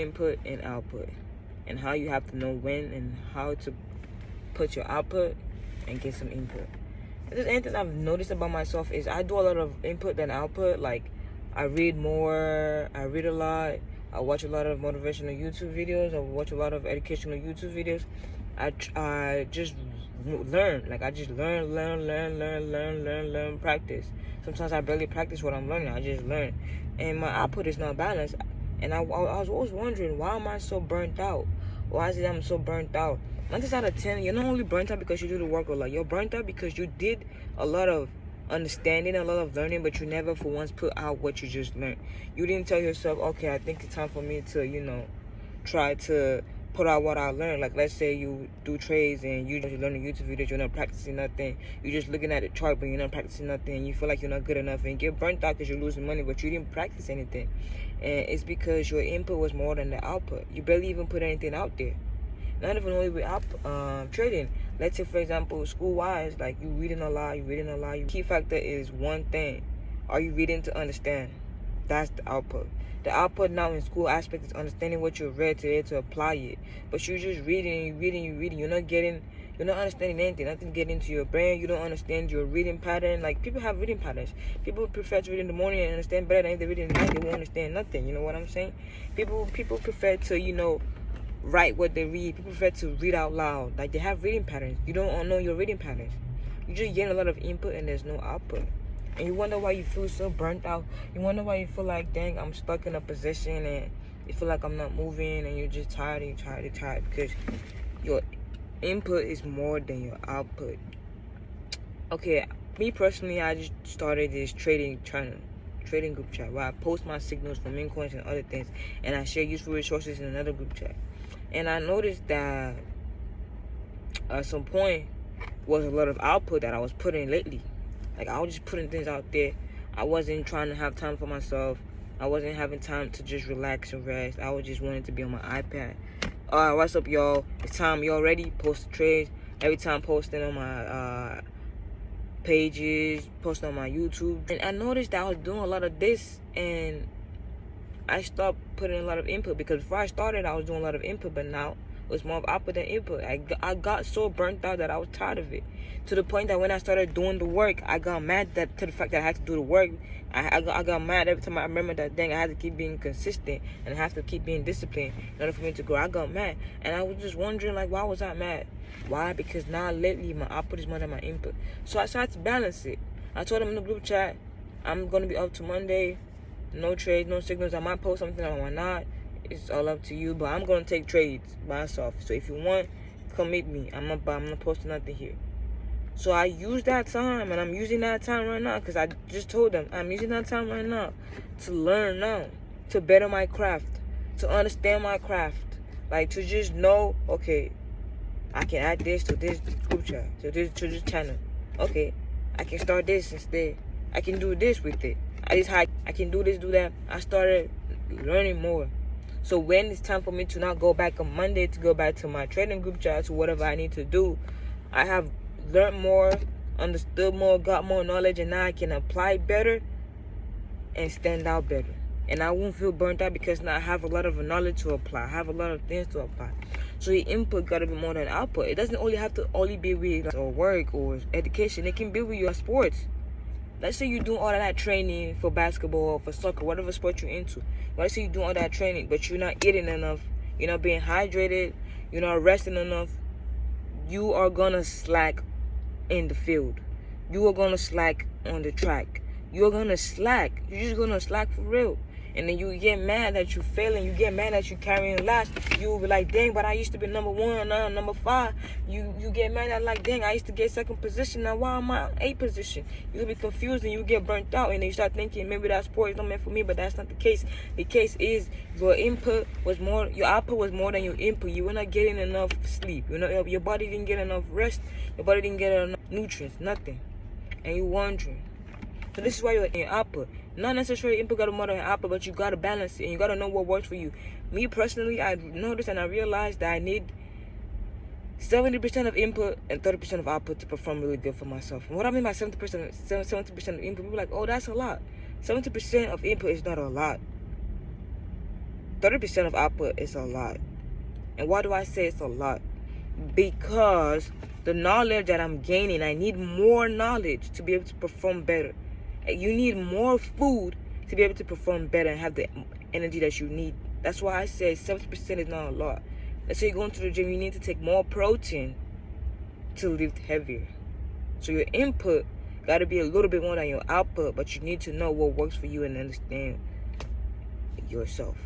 input and output, and how you have to know when and how to put your output and get some input. If there's anything I've noticed about myself is I do a lot of input than output. Like, I read more, I read a lot, I watch a lot of motivational YouTube videos, I watch a lot of educational YouTube videos. I just learn. Like, I just learn, practice. Sometimes I barely practice what I'm learning. I just learn. And my output is not balanced. And I was always wondering, why am I so burnt out? Why is it I'm so burnt out? 9 times out of 10, you're not only burnt out because you do the work a lot. You're burnt out because you did a lot of understanding, a lot of learning, but you never for once put out what you just learned. You didn't tell yourself, okay, I think it's time for me to, try to put out what I learned. Like, let's say you do trades and you're learning YouTube videos, you're not practicing nothing. You're just looking at the chart, but you're not practicing nothing. You feel like you're not good enough and get burnt out because you're losing money, but you didn't practice anything. And it's because your input was more than the output. You barely even put anything out there. Not even only with trading. Let's say, for example, school-wise, like, you reading a lot. Key factor is one thing. Are you reading to understand? That's the output. The output now in school aspect is understanding what you read today to apply it. But you're just reading. You're not understanding anything. Nothing getting into your brain. You don't understand your reading pattern. Like, people have reading patterns. People prefer to read in the morning and understand better than if they read in the night. They won't understand nothing. You know what I'm saying? People prefer to, write what they read. People prefer to read out loud. Like, they have reading patterns. You don't know your reading patterns. You just get a lot of input and there's no output. And you wonder why you feel so burnt out. You wonder why you feel like, dang, I'm stuck in a position and you feel like I'm not moving and you're just tired because your input is more than your output. Okay, me personally, I just started this trading group chat where I post my signals for meme coins and other things, and I share useful resources in another group chat. And I noticed that at some point was a lot of output that I was putting lately. Like, I was just putting things out there. I wasn't trying to have time for myself. I wasn't having time to just relax and rest. I was just wanting to be on my iPad. Alright, what's up, y'all? It's time. Y'all ready? Post the trades. Every time posting on my pages, posting on my YouTube. And I noticed that I was doing a lot of this, and I stopped putting a lot of input, because before I started, I was doing a lot of input, but now it was more of output than input. I got so burnt out that I was tired of it, to the point that when I started doing the work, I got mad to the fact that I had to do the work. I got mad every time I remember that, dang, I had to keep being consistent and I have to keep being disciplined in order for me to grow. I got mad, and I was just wondering, like, why was I mad? Why? Because now lately my output is more than my input. So I started to balance it. I told them in the group chat, I'm going to be up to Monday. No trades, no signals. I might post something, I might not. It's all up to you, but I'm going to take trades myself. So if you want, come meet me. I'm not posting nothing here. So I use that time, and I'm using that time right now, because I just told them I'm using that time right now to learn now, to better my craft, to understand my craft. Like, to just know, okay, I can add this to this group chat, to this channel. Okay, I can start this instead. I can do this with it. I can do this, do that. I started learning more. So when it's time for me to not go back on Monday, to go back to my trading group chat, to whatever I need to do, I have learned more, understood more, got more knowledge, and now I can apply better and stand out better. And I won't feel burnt out because now I have a lot of knowledge to apply. I have a lot of things to apply. So your input got to be more than output. It doesn't only have to be with or work or education. It can be with your sports. Let's say you're doing all of that training for basketball or for soccer, whatever sport you're into. Let's say you're doing all that training, but you're not eating enough. You're not being hydrated. You're not resting enough. You are going to slack in the field. You are going to slack on the track. You're going to slack. You're just going to slack for real. And then you get mad that you're failing. You get mad that you're carrying last. You'll be like, dang, but I used to be number 1, now I'm number 5. You get mad at, like, dang, I used to get 2nd position. Now why am I 8th position? You'll be confused and you get burnt out. And then you start thinking, maybe that sport is not meant for me. But that's not the case. The case is your output was more than your input. You were not getting enough sleep. Your body didn't get enough rest. Your body didn't get enough nutrients. Nothing. And you're wondering. So this is why you're in output. Not necessarily input got to more than output, but you got to balance it, and you got to know what works for you. Me personally, I noticed and I realized that I need 70% of input and 30% of output to perform really good for myself. And what I mean by 70% of input, people are like, oh, that's a lot. 70% of input is not a lot. 30% of output is a lot. And why do I say it's a lot? Because the knowledge that I'm gaining, I need more knowledge to be able to perform better. You need more food to be able to perform better and have the energy that you need. That's why I say 70% is not a lot. Let's say you're going to the gym, you need to take more protein to lift heavier. So your input got to be a little bit more than your output, but you need to know what works for you and understand yourself.